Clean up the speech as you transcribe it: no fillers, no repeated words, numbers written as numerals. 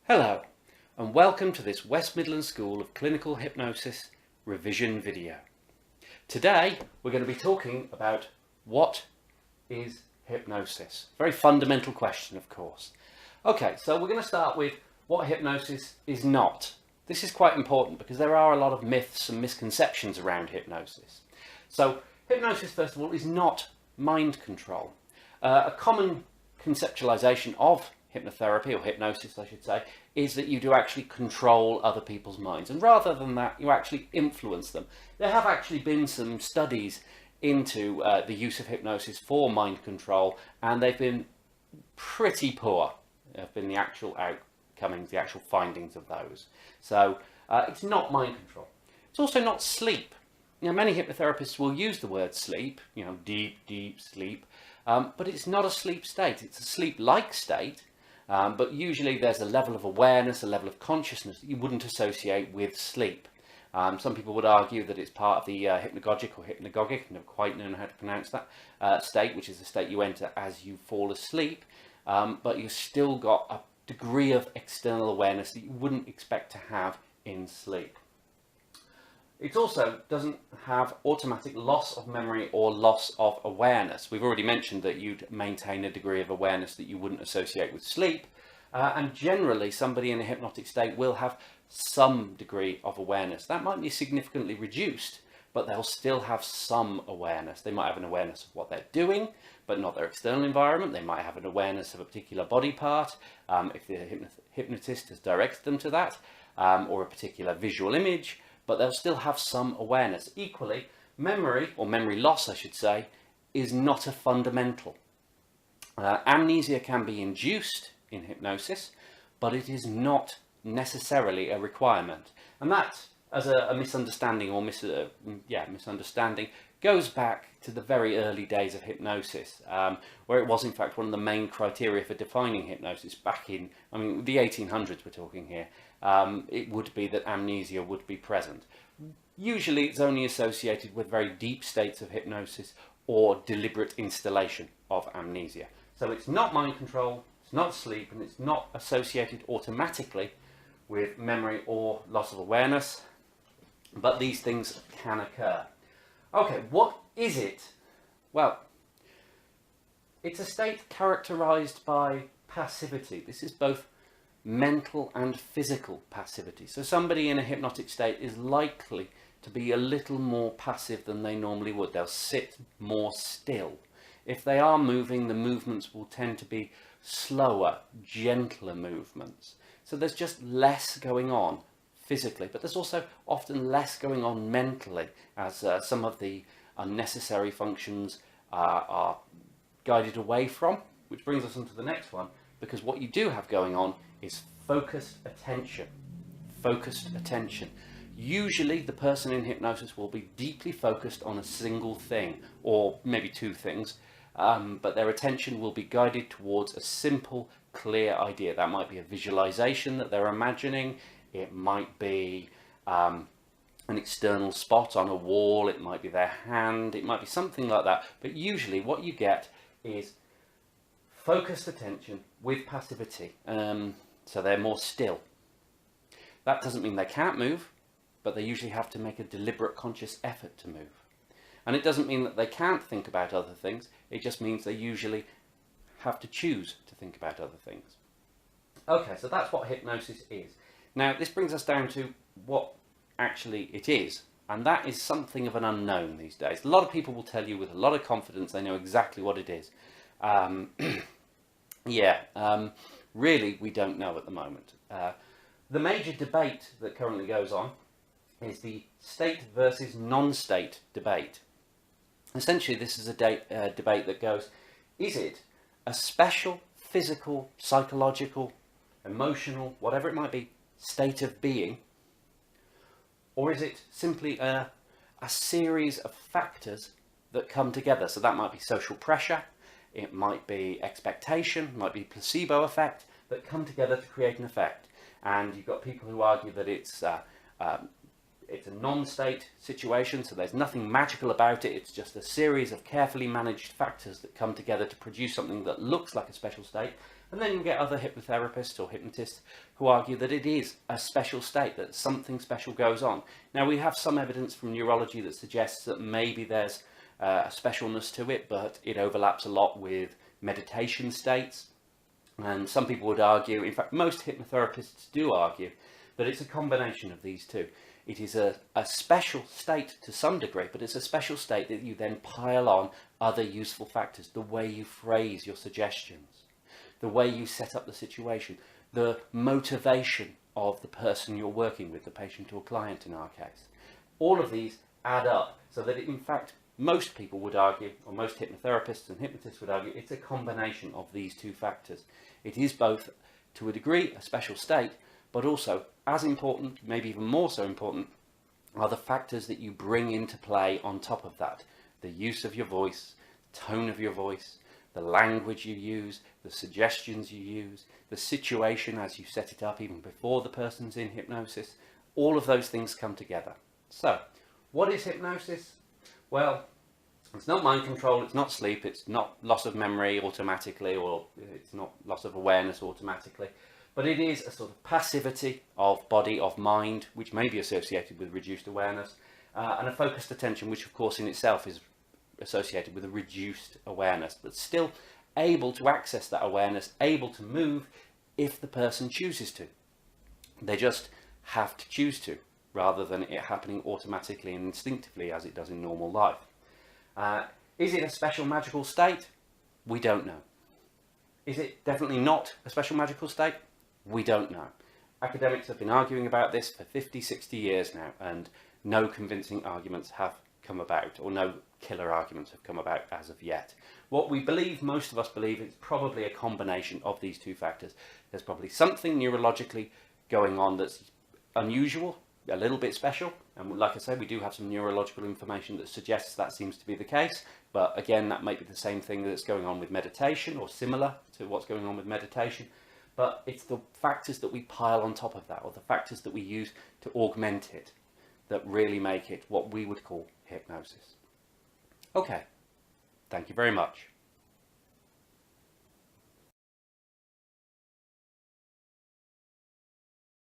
Hello, and welcome to this West Midlands School of Clinical Hypnosis revision video. Today we're going to be talking about what is hypnosis. Very fundamental question, of course. Okay, so we're going to start with what hypnosis is not. This is quite important because there are a lot of myths and misconceptions around hypnosis. So hypnosis, first of all, is not mind control. A common conceptualization of hypnotherapy, or hypnosis I should say, is that you do actually control other people's minds, and rather than that you actually influence them. There have actually been some studies into the use of hypnosis for mind control, and they've been pretty poor. Have been the actual outcomings, the actual findings of those. So it's not mind control. It's also not sleep. Many hypnotherapists will use the word sleep, deep sleep, but it's not a sleep state. It's a sleep-like state. But usually there's a level of awareness, a level of consciousness that you wouldn't associate with sleep. Some people would argue that it's part of the hypnagogic or hypnagogic, I never quite know how to pronounce that, state, which is the state you enter as you fall asleep, but you've still got a degree of external awareness that you wouldn't expect to have in sleep. It also doesn't have automatic loss of memory or loss of awareness. We've already mentioned that you'd maintain a degree of awareness that you wouldn't associate with sleep. And generally, somebody in a hypnotic state will have some degree of awareness. That might be significantly reduced, but they'll still have some awareness. They might have an awareness of what they're doing, but not their external environment. They might have an awareness of a particular body part, if the hypnotist has directed them to that, or a particular visual image. But they'll still have some awareness. Equally, memory, or memory loss I should say, is not a fundamental. Amnesia can be induced in hypnosis, but it is not necessarily a requirement. And that, as a misunderstanding or misunderstanding, goes back to the very early days of hypnosis, where it was in fact one of the main criteria for defining hypnosis back in, the 1800s we're talking here. It would be that amnesia would be present. Usually it's only associated with very deep states of hypnosis or deliberate installation of amnesia. So it's not mind control, it's not sleep, and it's not associated automatically with memory or loss of awareness, but these things can occur. Okay, what is it? Well, it's a state characterized by passivity. This is both mental and physical passivity. So somebody in a hypnotic state is likely to be a little more passive than they normally would. They'll sit more still. If they are moving, the movements will tend to be slower, gentler movements. So there's just less going on physically, but there's also often less going on mentally, as some of the unnecessary functions are guided away from, which brings us on to the next one, because what you do have going on is focused attention. Focused attention. Usually the person in hypnosis will be deeply focused on a single thing, or maybe two things, but their attention will be guided towards a simple, clear idea. That might be a visualization that they're imagining. It might be an external spot on a wall. It might be their hand. It might be something like that. But usually what you get is focused attention with passivity. So they're more still. That doesn't mean they can't move, but they usually have to make a deliberate conscious effort to move. And it doesn't mean that they can't think about other things. It just means they usually have to choose to think about other things. Okay, so that's what hypnosis is. Now, this brings us down to what actually it is, and that is something of an unknown these days. A lot of people will tell you with a lot of confidence they know exactly what it is. Really, we don't know at the moment. The major debate that currently goes on is the state versus non-state debate. Essentially, this is a debate that goes, is it a special physical, psychological, emotional, whatever it might be, state of being, or is it simply a series of factors that come together? So that might be social pressure, it might be expectation, it might be placebo effect, that come together to create an effect. And you've got people who argue that it's It's a non-state situation, so there's nothing magical about it. It's just a series of carefully managed factors that come together to produce something that looks like a special state. And then you get other hypnotherapists or hypnotists who argue that it is a special state, that something special goes on. Now, we have some evidence from neurology that suggests that maybe there's a specialness to it, but it overlaps a lot with meditation states. And some people would argue, in fact, most hypnotherapists do argue, that it's a combination of these two. It is a special state to some degree, but it's a special state that you then pile on other useful factors, the way you phrase your suggestions, the way you set up the situation, the motivation of the person you're working with, the patient or client in our case. All of these add up so that in fact most people would argue, or most hypnotherapists and hypnotists would argue, it's a combination of these two factors. It is both, to a degree, a special state, but also as important, maybe even more so important, are the factors that you bring into play on top of that. The use of your voice, tone of your voice, the language you use, the suggestions you use, the situation as you set it up even before the person's in hypnosis. All of those things come together. So, what is hypnosis? Well, it's not mind control, it's not sleep, it's not loss of memory automatically, or it's not loss of awareness automatically, but it is a sort of passivity of body, of mind, which may be associated with reduced awareness, and a focused attention, which of course in itself is associated with a reduced awareness, but still able to access that awareness, able to move if the person chooses to. They just have to choose to, rather than it happening automatically and instinctively as it does in normal life. Is it a special magical state? We don't know. Is it definitely not a special magical state? We don't know. Academics have been arguing about this for 50, 60 years now, and no convincing arguments have come about, or no killer arguments have come about as of yet. What we believe, most of us believe, is probably a combination of these two factors. There's probably something neurologically going on that's unusual, a little bit special, and like I say, we do have some neurological information that suggests that seems to be the case, but again, that might be the same thing that's going on with meditation, or similar to what's going on with meditation, but it's the factors that we pile on top of that, or the factors that we use to augment it, that really make it what we would call hypnosis. Okay, thank you very much.